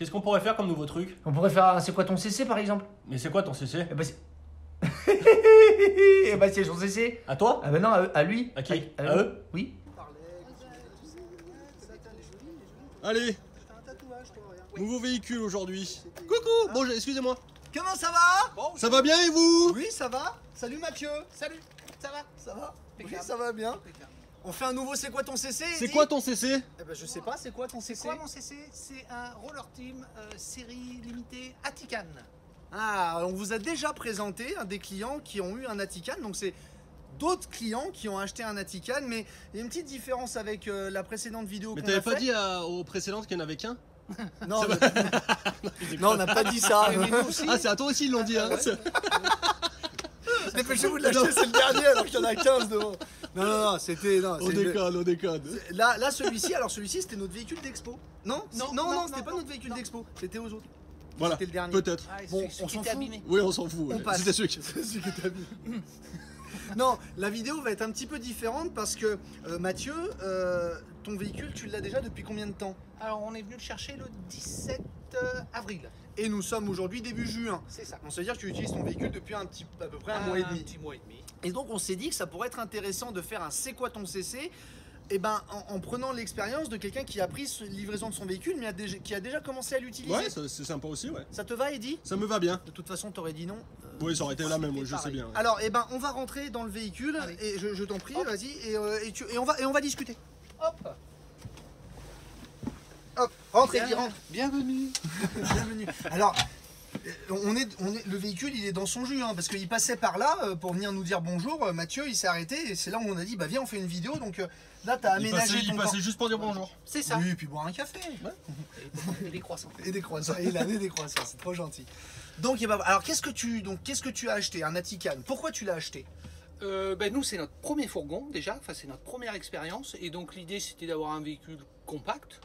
Qu'est-ce qu'on pourrait faire comme nouveau truc? On pourrait faire un c'est quoi ton CC par exemple? Mais c'est quoi ton CC? Eh bah c'est... Eh bah c'est son CC. À toi? Ah bah non, à lui. À qui? À À lui. eux? Oui. Allez, nouveau véhicule aujourd'hui. Coucou, bon, excusez-moi. Comment ça va? Ça va bien et vous? Oui, ça va. Salut Mathieu. Salut, ça va? Ça va? Oui, ça va bien. On fait un nouveau C'est quoi ton CC? C'est Eddy quoi ton CC? Eh ben je sais pas, c'est quoi ton CC? C'est quoi mon CC? C'est un Roller Team série limitée Atican. Ah, on vous a déjà présenté un des clients qui ont eu un Atican, donc c'est d'autres clients qui ont acheté un Atican, mais il y a une petite différence avec la précédente vidéo Mais qu'on t'avais a pas fait. dit aux précédentes qu'il n'y en avait qu'un? Non, non, on n'a pas dit ça. Ah, c'est à toi aussi ils l'ont dit, hein. Dépêchez-vous de l'acheter, c'est le dernier alors qu'il y en a 15 devant. Non, non, non, c'était... non, On c'est le- déconne, on déconne. Là celui-ci, alors celui-ci c'était notre véhicule d'expo. Non, Non, non, non, c'était non, pas non, notre véhicule non. d'expo, c'était aux autres. Voilà, C'était le dernier. peut-être. Ah, Bon, celui on qui s'en était fout. abîmé. Oui, on s'en fout. On ouais. passe. C'était celui qui... C'est celui que t'as vu. Non, la vidéo va être un petit peu différente parce que Mathieu, ton véhicule, tu l'as déjà depuis combien de temps? Alors on est venu le chercher le 17 avril. Et nous sommes aujourd'hui début juin. C'est ça. On se dire que tu utilises ton véhicule depuis à peu près un mois et Un demi. petit mois et demi. Et donc on s'est dit que ça pourrait être intéressant de faire un c'est quoi ton CC, et ben en prenant l'expérience de quelqu'un qui a pris livraison de son véhicule mais qui a déjà commencé à l'utiliser. Ouais, c'est sympa aussi, ouais. Ça te va, Eddy? Ça me va bien. De toute façon, t'aurais dit non. Oui, ça aurait été la même, c'était je sais pareil. bien. ouais. Alors, eh ben, on va rentrer dans le véhicule Allez. et je t'en prie, Hop. vas-y, et on va discuter. Hop. Hop, rentre, Bien- Eddy, rentre. Bienvenue. Bienvenue. Alors, le véhicule, il est dans son jus, hein, parce qu'il passait par là pour venir nous dire bonjour. Mathieu, il s'est arrêté et c'est là où on a dit, bah viens, on fait une vidéo. Donc là, t'as aménagé Il ton passait juste pour dire bonjour. C'est ça. Oui, et puis boire un café. Et des croissants. Et des croissants. Et il a des croissants, c'est trop gentil. Donc, eh ben, alors, qu'est-ce que tu as acheté? Un Atican. Pourquoi tu l'as acheté? Nous, c'est notre premier fourgon déjà, enfin, c'est notre première expérience. Et donc, l'idée, c'était d'avoir un véhicule compact,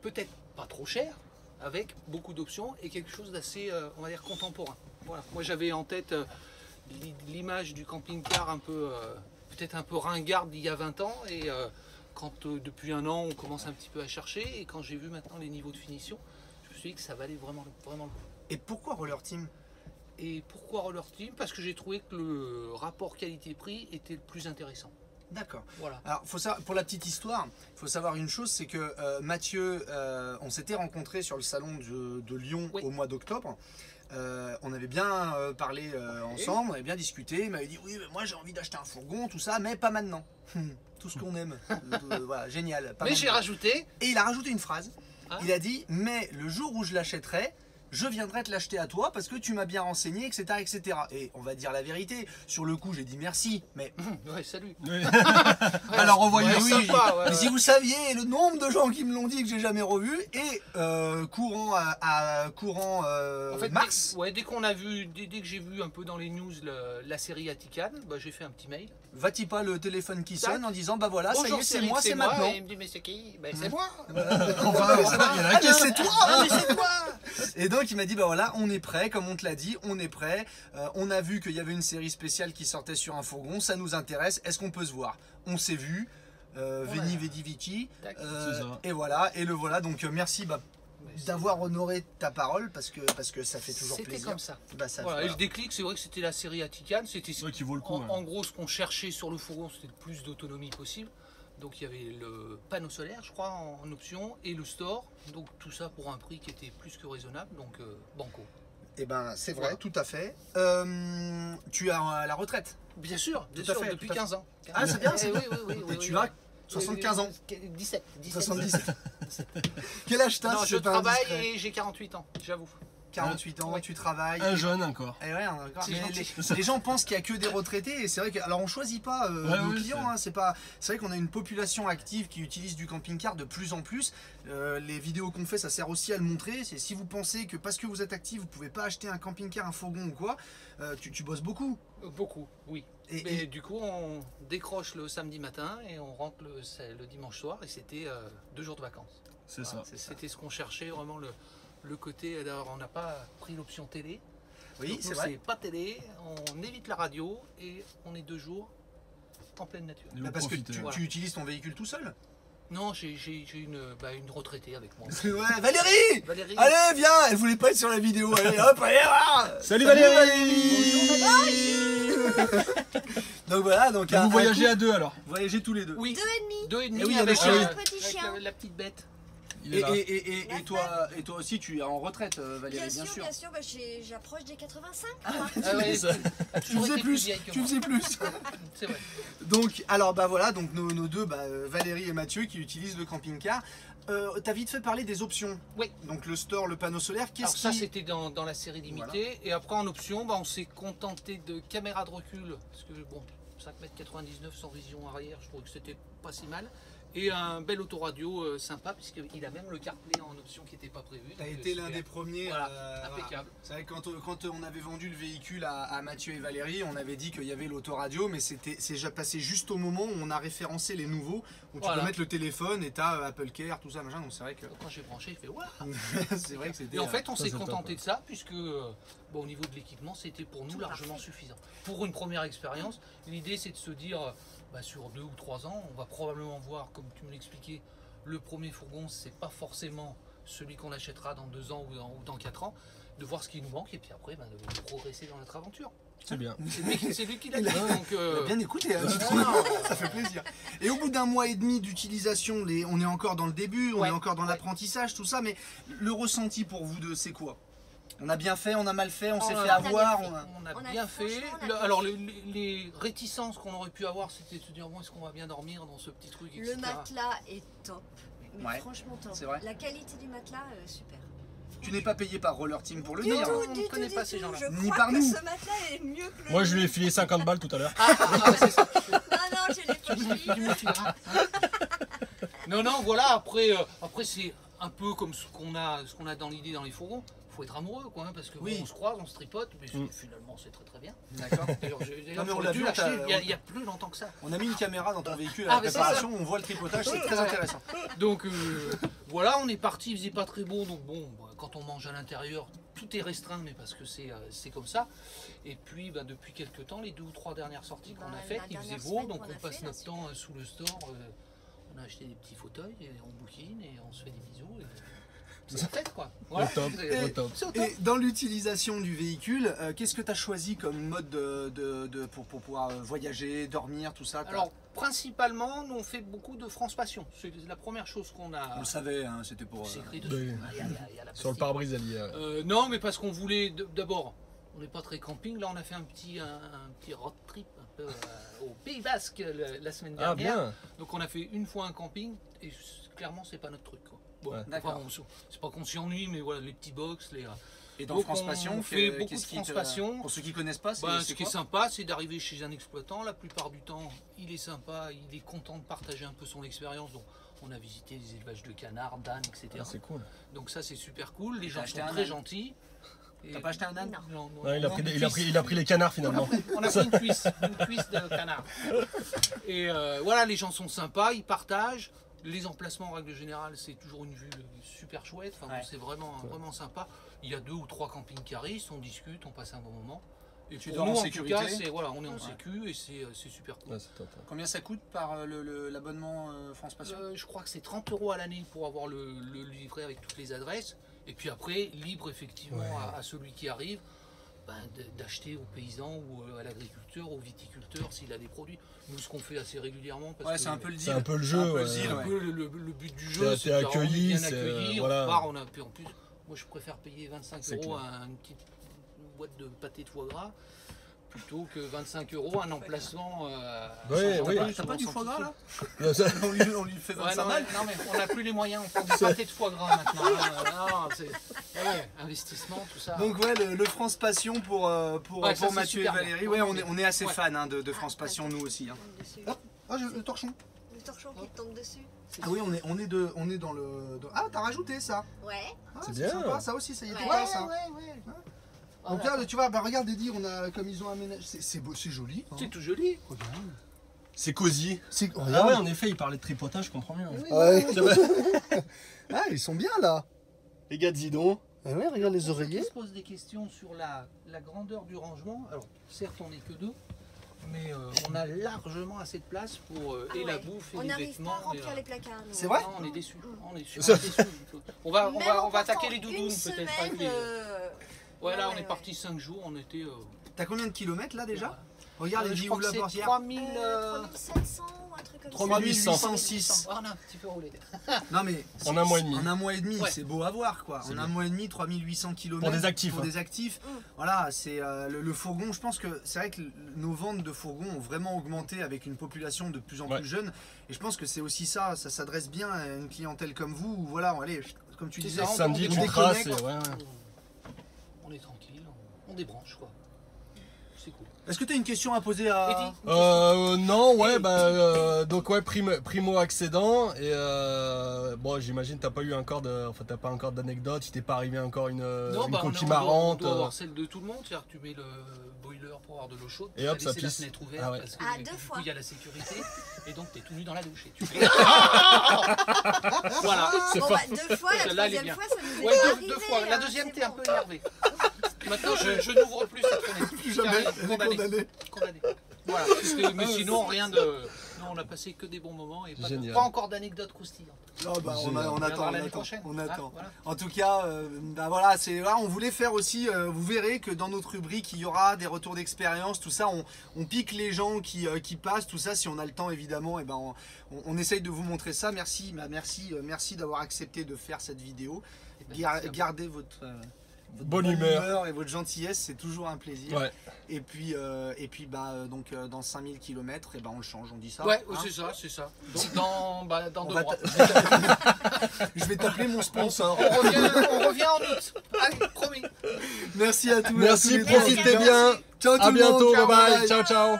peut-être pas trop cher, avec beaucoup d'options et quelque chose d'assez, on va dire, contemporain. Voilà. Moi, j'avais en tête l'image du camping-car un peu, peut-être un peu ringarde d'il y a 20 ans. Et quand depuis un an, on commence un petit peu à chercher. Et quand j'ai vu maintenant les niveaux de finition, je me suis dit que ça valait vraiment le coup. Et pourquoi Roller Team? Et pourquoi Roller Team? Parce que j'ai trouvé que le rapport qualité-prix était le plus intéressant. D'accord. Voilà. Alors, pour la petite histoire, il faut savoir une chose, c'est que Mathieu, on s'était rencontrés sur le salon de Lyon Oui. au mois d'octobre. On avait bien parlé ensemble, on avait bien discuté. Il m'avait dit oui, mais moi j'ai envie d'acheter un fourgon, tout ça, mais pas maintenant. Tout ce qu'on aime. Voilà, génial. Pas Mais j'ai maintenant. rajouté. Et il a rajouté une phrase. Ah. Il a dit mais le jour où je l'achèterai, je viendrai te l'acheter à toi parce que tu m'as bien renseigné, etc., etc. Et on va dire la vérité. Sur le coup, j'ai dit merci, mais Ouais, salut. alors envoyez Ouais, oui. sympa, ouais, Mais ouais. si vous saviez le nombre de gens qui me l'ont dit que j'ai jamais revu, et courant En fait, mars, dès qu'on a vu, dès que j'ai vu un peu dans les news la série Atican, bah, j'ai fait un petit mail. va-t-il pas le téléphone qui Tac. sonne en disant bah voilà, ça y Bonjour, est, c'est Cyril, moi, c'est maintenant. Et il me dit mais c'est qui? Ben, c'est moi. Enfin, il y en a Ah, qui mais c'est toi, ah, mais c'est toi. Et donc il m'a dit bah voilà, on est prêt, comme on te l'a dit, on est prêt. On a vu qu'il y avait une série spéciale qui sortait sur un fourgon, ça nous intéresse. Est-ce qu'on peut se voir? On s'est vu. Veni Vidi Vici. Tac. C'est ça. Et voilà, et le voilà. Donc merci d'avoir honoré ta parole parce que ça fait toujours C'était plaisir. comme ça. Bah, ça Voilà, voilà. et le déclic, c'est vrai que c'était la série Atican. C'était C'est vrai qu'il vaut le coup. en gros ce qu'on cherchait sur le fourgon, c'était le plus d'autonomie possible. Donc il y avait le panneau solaire, je crois, en option, et le store. Donc tout ça pour un prix qui était plus que raisonnable. Donc banco. Eh ben c'est vrai, Voilà. tout à fait. Tu as à la retraite. Bien sûr, Tout à fait, depuis tout à fait. 15 ans. Ah, c'est bien, c'est Eh bien. oui, Et tu as 75 ans. 17. 77. Quel âge t'as? Non, si je c'est pas travaille indiscret et j'ai 48 ans, j'avoue. 48 ans, Ouais. tu travailles. Un jeune encore. Et ouais, encore. C'est Mais gentil. les gens pensent qu'il n'y a que des retraités et c'est vrai que alors on choisit pas nos oui, clients, hein, c'est vrai qu'on a une population active qui utilise du camping-car de plus en plus. Les vidéos qu'on fait, ça sert aussi à le montrer. C'est si vous pensez que parce que vous êtes actif, vous pouvez pas acheter un camping-car, un fourgon ou quoi, tu bosses beaucoup. Beaucoup, oui. Et- Et du coup, on décroche le samedi matin et on rentre le dimanche soir et c'était 2 jours de vacances. C'est ça. Voilà, c'était ce qu'on cherchait, vraiment le côté. D'ailleurs, on n'a pas pris l'option télé. Oui, Donc, c'est nous, vrai. c'est pas télé, on évite la radio et on est 2 jours en pleine nature. Et Bah, vous parce que profitez. tu utilises ton véhicule tout seul. Non, j'ai une retraitée avec moi. Ouais, Valérie. Valérie. Allez, viens. Elle voulait pas être sur la vidéo. Allez, hop, allez, voilà. Salut Valérie. Donc voilà, donc Vous voyagez à deux alors. voyagez tous les deux. Oui, 2,5. 2,5 Et oui, avec, avec le petit chien. la petite bête. Il est là. Et toi aussi, tu es en retraite, Valérie, bien sûr. Bien sûr, bah, j'approche des 85. Ah ouais, Tu faisais plus, tu faisais plus. C'est vrai. Donc, alors bah voilà, donc nos deux, Valérie et Mathieu, qui utilisent le camping-car. T'as vite fait parler des options. Oui. Donc le store, le panneau solaire, Alors qu'est-ce ça qui... c'était dans la série limitée et après en option on s'est contenté de caméra de recul parce que bon 5,99 m sans vision arrière je trouvais que c'était pas si mal et un bel autoradio sympa puisqu'il a même le CarPlay en option qui n'était pas prévu. T'as donc, été l'un super. des premiers. Voilà, voilà. impeccable. C'est vrai que quand on avait vendu le véhicule à Mathieu et Valérie, on avait dit qu'il y avait l'autoradio, mais c'est déjà passé juste au moment où on a référencé les nouveaux, où tu Voilà. peux mettre le téléphone et t'as Apple Care, tout ça, machin. Donc c'est vrai que Donc, quand j'ai branché il fait waouh. c'est vrai que c'était. Et en fait on s'est c'est top, contenté ouais. de ça puisque bon, au niveau de l'équipement c'était pour nous Tout largement parfait. suffisant. Pour une première expérience, l'idée c'est de se dire sur 2 ou 3 ans on va probablement voir comme tu me l'expliquais le premier fourgon c'est pas forcément celui qu'on achètera dans 2 ans ou dans 4 ans, de voir ce qui nous manque et puis après de progresser dans notre aventure. C'est bien. C'est lui qui l'a dit. Donc, On a bien écouté, hein, ça fait plaisir. Et au bout d'un mois et demi d'utilisation, on est encore dans le début, on Ouais, est encore dans ouais. l'apprentissage, tout ça, mais le ressenti pour vous deux, c'est quoi? On a bien fait, on a mal fait, on s'est On fait a avoir. bien fait. on a On a- bien fait. franchement, on a bien Alors fait. les réticences qu'on aurait pu avoir, c'était de se dire bon, est-ce qu'on va bien dormir dans ce petit truc, etc. Le matelas est top. Mais Ouais. franchement top. C'est vrai. La qualité du matelas, super. Tu n'es pas payé par Roller Team pour le Du dire. tout, on du ne tout, connaît du pas ces tout. gens-là. Je Ni crois par que nous. ce matelas est mieux que le... Moi je lui ai filé 50 balles tout à l'heure. C'est ça. Non, non, je l'ai pas Tu pris. me fileras. Non, voilà, après c'est un peu comme ce qu'on a dans l'idée dans les fourgons. Faut être amoureux, quoi, hein, parce que Oui. bon, on se croise, on se tripote, mais finalement c'est très très bien. D'accord. D'ailleurs, Non, mais on j'aurais l'a dû vu, l'acheter t'as- il y a plus longtemps que ça. On a mis une caméra dans ton véhicule à Ah, la mais c'est préparation, on voit le tripotage, c'est très intéressant. Donc voilà, on est parti, il faisait pas très beau, donc bon, quand on mange à l'intérieur, tout est restreint, mais parce que c'est comme ça. Et puis depuis quelques temps, les 2 ou 3 dernières sorties qu'on a Bah, faites, la il faisait dernière beau, semaine donc qu'on on a passe fait, notre là, temps sous le store. On a acheté des petits fauteuils et on bouquine et on se fait des bisous. Et c'est la fête, quoi. Voilà. Au top, C'est- au top. c'est au top. Et dans l'utilisation du véhicule, qu'est-ce que tu as choisi comme mode pour pouvoir voyager, dormir, tout ça? Alors, principalement, nous on fait beaucoup de France Passion. C'est la première chose qu'on a. On le savait, hein, c'était pour... C'est écrit Oui. dessus. Il y a la Sur le pastille. pare-brise, elle y est. Non, mais parce qu'on voulait d'abord, on n'est pas très camping. Là, on a fait un petit road trip un peu au Pays Basque la semaine Ah dernière. bien. Donc, on a fait une fois un camping et clairement, c'est pas notre truc, quoi. Bon, Ouais. D'accord. c'est pas qu'on s'y ennuie, mais voilà, les petits box, les. Et dans Donc, France on Passion, fait beaucoup qu'est-ce de qui France te- Passion. Pour ceux qui connaissent pas, c'est Ce qui est quoi? sympa, c'est d'arriver chez un exploitant. La plupart du temps, il est sympa, il est content de partager un peu son expérience. Donc, on a visité des élevages de canards, d'ânes, etc. Ah, c'est cool. Donc ça, c'est super cool. Les gens acheté sont un très âne gentils. Et- T'as pas acheté un âne? Non. Non, Non, il a non, pris, une il a cuisse. pris, il a pris les canards finalement. On a pris une cuisse de canard. Et voilà, les gens sont sympas, ils partagent. Les emplacements en règle générale, c'est toujours une vue super chouette. Enfin, bon, Ouais. c'est vraiment sympa. Il y a 2 ou 3 camping-caristes, on discute, on passe un bon moment. Et Tu pour dors nous, en en sécurité. tout cas, on est en Ouais. sécu et c'est super cool. Ouais, c'est top. Combien ça coûte par l'abonnement France Passion? Je crois que c'est 30 € à l'année pour avoir le livret avec toutes les adresses. Et puis après, libre effectivement Ouais. à celui qui arrive d'acheter aux paysans ou à l'agriculteur, au viticulteur s'il a des produits. Nous, ce qu'on fait assez régulièrement. Parce Ouais, que c'est un peu le deal. C'est un peu le jeu, C'est un peu le ouais. deal, c'est un ouais. peu le but du jeu. T'es c'est de dire, on est accueilli, bien c'est- accueilli, voilà. on part, on a, puis en plus, moi je préfère payer 25 C'est € clair. à une petite boîte de pâté de foie gras plutôt que 25 € un emplacement. Ouais, oui. T'as pas du foie gras là? Non, ça- On lui fait Ouais, 25 non, balles. non, mais on n'a plus les moyens, on prend du pâté de foie gras maintenant. Non, c'est investissement, tout ça. Donc ouais, le France Passion pour Ouais, ça, c'est Mathieu et super Valérie. bien. Ouais, on est assez Ouais. fans hein, de France Passion nous aussi. Hein. Dessus. Ah, le torchon. Le torchon qui tombe dessus. Ah oui, on est dans le. Ah, t'as rajouté ça. Ouais. Ah, C'est bien. sympa, ça aussi, ça y était Ouais. pas ça. ouais. Donc là, tu vois, bah, regarde Eddie, on a comme ils ont aménagé. C'est beau, c'est joli. hein. C'est tout joli. Regarde. C'est cosy. C'est Ah ouais, en effet, il parlait de tripotage, je comprends mieux. Ouais. C'est vrai. Ah, ils sont bien là. Les gars, dis donc. Ah ouais, regarde les On oreillers. se pose des questions sur la grandeur du rangement. Alors, certes, on n'est que 2, Mais on a largement assez de place pour Ah et la ouais. bouffe et On les n'arrive vêtements. pas à et, remplir les placards. nous. C'est vrai Non, on est déçus. On est déçus. On Même en va attaquer partant les doudounes une peut-être. semaine, avec les- Ouais, là, on ouais, est ouais. parti 5 jours. On était. T'as combien de kilomètres là déjà? Regarde, les je vies crois où que la c'est portière. 3700 ou un truc comme ça. 3806. Ah, on a un petit peu roulé. Non mais En un mois et demi. En un mois et demi, Ouais. c'est beau à voir quoi. C'est En bien. un mois et demi, 3800 km. Pour des actifs, Pour hein. des actifs. Mm. Voilà, c'est le fourgon. Je pense que c'est vrai que nos ventes de fourgons ont vraiment augmenté avec une population de plus en Ouais. plus jeune. Et je pense que c'est aussi ça. Ça s'adresse bien à une clientèle comme vous. Où, voilà, allez, comme tu C'est disais, ça, Samedi, on tu déconnecte. traces et ouais. On est tranquille. On débranche quoi. C'est cool. Est-ce que tu as une question à poser à. Eddie, Non, ouais, donc ouais, primo accédant et bon, j'imagine t'as pas eu encore t'as pas encore d'anecdote, il t'est pas arrivé encore une non, coquille on marrante. doit avoir celle de tout le monde, c'est-à-dire que tu mets le boiler pour avoir de l'eau chaude, Et tu hop, vas ça laisser la pisse. fenêtre ouverte Ah ouais. parce que Ah, du deux coup, fois. il y a la sécurité et donc tu es tout nu dans la douche. Et tu fais... Voilà. C'est Bon, pas- bah, 2 fois, la Celle-là, elle est troisième bien. fois, ça nous est Ouais, pas deux arrivé, fois. La hein, deuxième, c'est t'es un bon. peu énervé. Maintenant, je n'ouvre plus cette fenêtre. Plus jamais, elle est condamnée. Condamné. Voilà. Mais sinon, rien de... Non, on a passé que des bons moments et Génial. pas encore d'anecdotes croustillantes. Non, bah, on Génial. attend, l'année prochaine. on Hein, attend. voilà. En tout cas, bah voilà, là, on voulait faire aussi, vous verrez que dans notre rubrique, il y aura des retours d'expérience, tout ça, on pique les gens qui passent, tout ça, si on a le temps évidemment, et ben on essaye de vous montrer ça. Merci, merci d'avoir accepté de faire cette vidéo. Gardez votre Bonne humeur et votre gentillesse, c'est toujours un plaisir. Ouais. Et puis donc dans 5000 km, et ben on le change, on dit ça. Ouais, hein. c'est ça. Donc dans On 2 va mois. Je vais t'appeler mon sponsor. On revient en août. Allez, promis. Merci à tous. Merci, à tous les deux. profitez bien. Ciao tout À le monde. bientôt, Ciao, bye bye, ciao ciao.